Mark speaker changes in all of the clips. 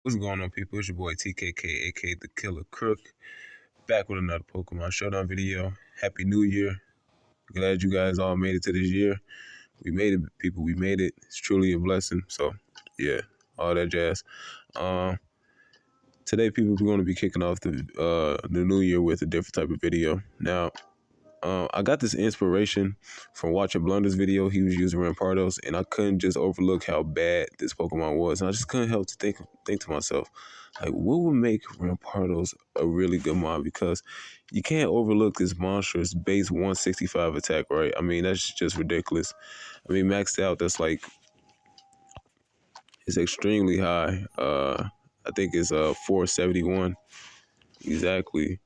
Speaker 1: What's going on, people? It's your boy TKK, aka the Killer Crook, back with another Pokemon Showdown video. Happy New Year. Glad you guys all made it to this year. We made it, people. We made it. It's truly a blessing. So, yeah, all that jazz. Um, Today, people, we're going to be kicking off the new year with a different type of video. Now, I got this inspiration from watching Blunder's video. He was using Rampardos, and I couldn't just overlook how bad this Pokemon was. And I just couldn't help to think to myself, like, what would make Rampardos a really good mon? Because you can't overlook this monstrous base 165 attack, right? I mean, that's just ridiculous. I mean, maxed out, that's like, it's extremely high. I think it's 471 exactly.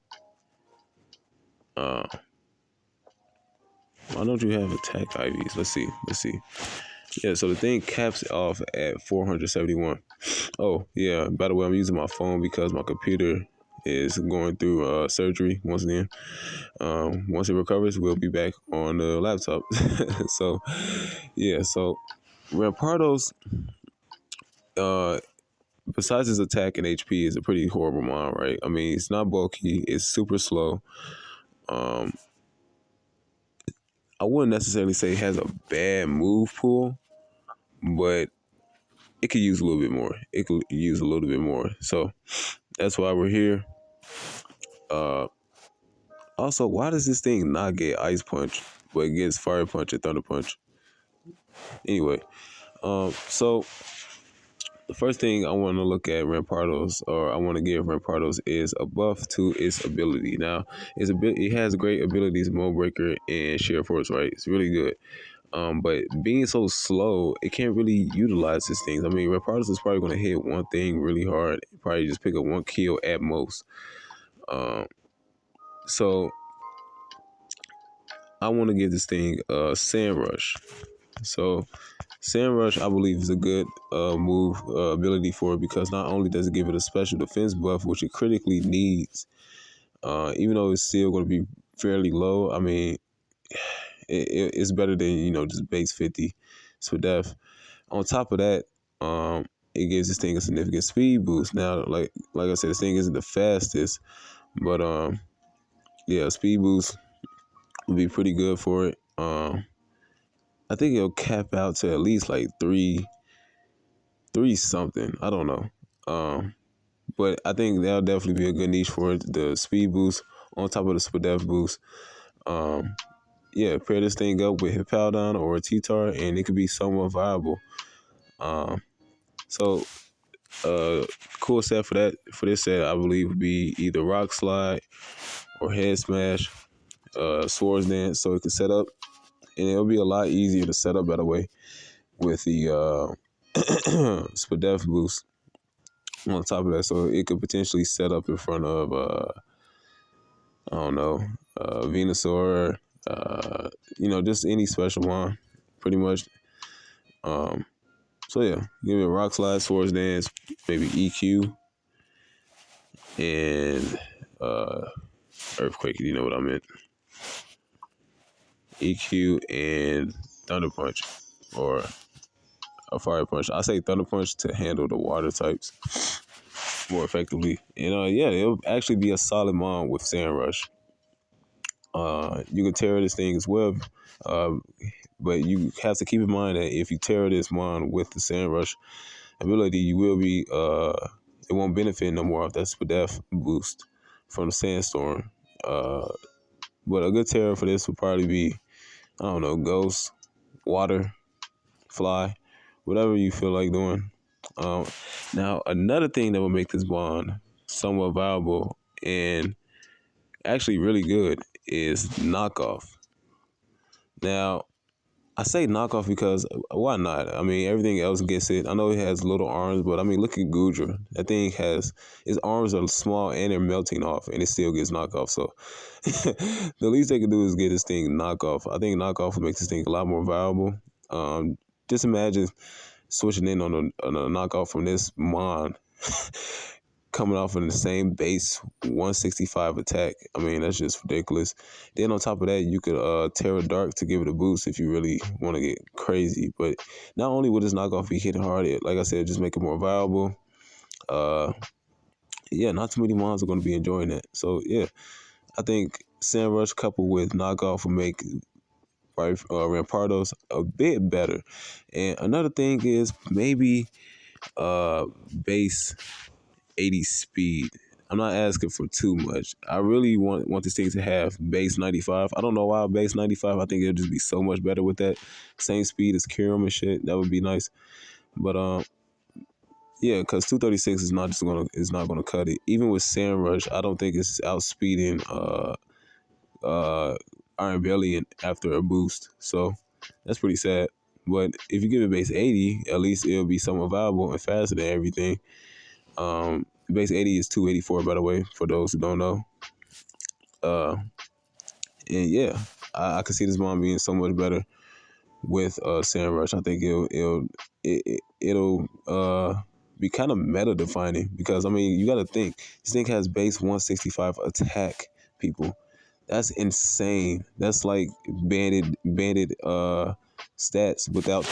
Speaker 1: Uh, why don't you have attack IVs? Let's see. Yeah, so the thing caps off at 471. Oh, yeah, by the way, I'm using my phone because my computer is going through surgery once again. Once it recovers, we'll be back on the laptop. So, yeah, so Rampardos, uh, besides his attack and HP, is a pretty horrible mon, right? I mean, it's not bulky, it's super slow. I wouldn't necessarily say it has a bad move pool, but it could use a little bit more. It could use a little bit more. So that's why we're here. Also, why does this thing not get Ice Punch, but it gets Fire Punch and Thunder Punch? Anyway, so the first thing I want to look at Rampardos, or I want to give Rampardos, is a buff to its ability. Now, it has great abilities, Mold Breaker and Sheer Force, right? It's really good. But being so slow, it can't really utilize these things. I mean, Rampardos is probably going to hit one thing really hard, probably just pick up one kill at most. So I want to give this thing Sand Rush. So Sand Rush, I believe, is a good move ability for it because not only does it give it a special defense buff, which it critically needs, even though it's still going to be fairly low. I mean, it's better than just base 50. So def. On top of that, it gives this thing a significant speed boost. Now, like I said, this thing isn't the fastest, but yeah, speed boost would be pretty good for it. I think it'll cap out to at least like three something. I don't know. But I think that'll definitely be a good niche for it. The speed boost on top of the Spadef boost. Yeah, pair this thing up with Hippowdon or a T-Tar, and it could be somewhat viable. So cool set for that. For this set, I believe would be either Rock Slide or Head Smash, Swords Dance, so it can set up, and it'll be a lot easier to set up, by the way, with the Spadef boost on top of that, so it could potentially set up in front of I don't know, Venusaur, just any special one, pretty much. So yeah, give it a Rock Slide, Swords Dance, maybe EQ, and Earthquake. You know what I meant? EQ and Thunder Punch, or a Fire Punch. I say Thunder Punch to handle the water types more effectively. And yeah, it'll actually be a solid mon with Sand Rush. You can Terra this thing as well, but you have to keep in mind that if you Terra this mon with the Sand Rush ability, you will be it won't benefit no more off that Spadef boost from the Sandstorm. But a good Terra for this would probably be, I don't know, Ghost, Water, Fly, whatever you feel like doing. Now, another thing that will make this bond somewhat viable and actually really good is Knockoff. Now, I say Knockoff because why not? I mean, everything else gets it. I know it has little arms, but I mean, look at Goodra. That thing his arms are small and they're melting off, and it still gets Knockoff. So the least they can do is get this thing Knockoff. I think Knockoff will make this thing a lot more viable. Just imagine switching in on a knockoff from this mon coming off of the same base 165 attack. I mean, that's just ridiculous. Then on top of that, you could Terra Dark to give it a boost if you really want to get crazy. But not only would this knockoff be hitting hard, like I said, just make it more viable. Uh, yeah, not too many moms are going to be enjoying that. So yeah, I think Sand Rush coupled with Knockoff will make Rampardos a bit better. And another thing is maybe base 80 speed. I'm not asking for too much. I really want this thing to have base 95. I don't know why base 95. I think it'll just be so much better with that same speed as Kirim and shit. That would be nice. But yeah, because 236 is not gonna cut it. Even with Sand Rush, I don't think it's outspeeding uh Iron Belly after a boost. So that's pretty sad. But if you give it base 80, at least it'll be somewhat viable and faster than everything. Base 80 is 284, by the way, for those who don't know. Uh, and yeah, I can see this bomb being so much better with Sand Rush. I think it'll be kind of meta defining because I mean you got to think this thing has base 165 attack, people. That's insane. That's like banded stats without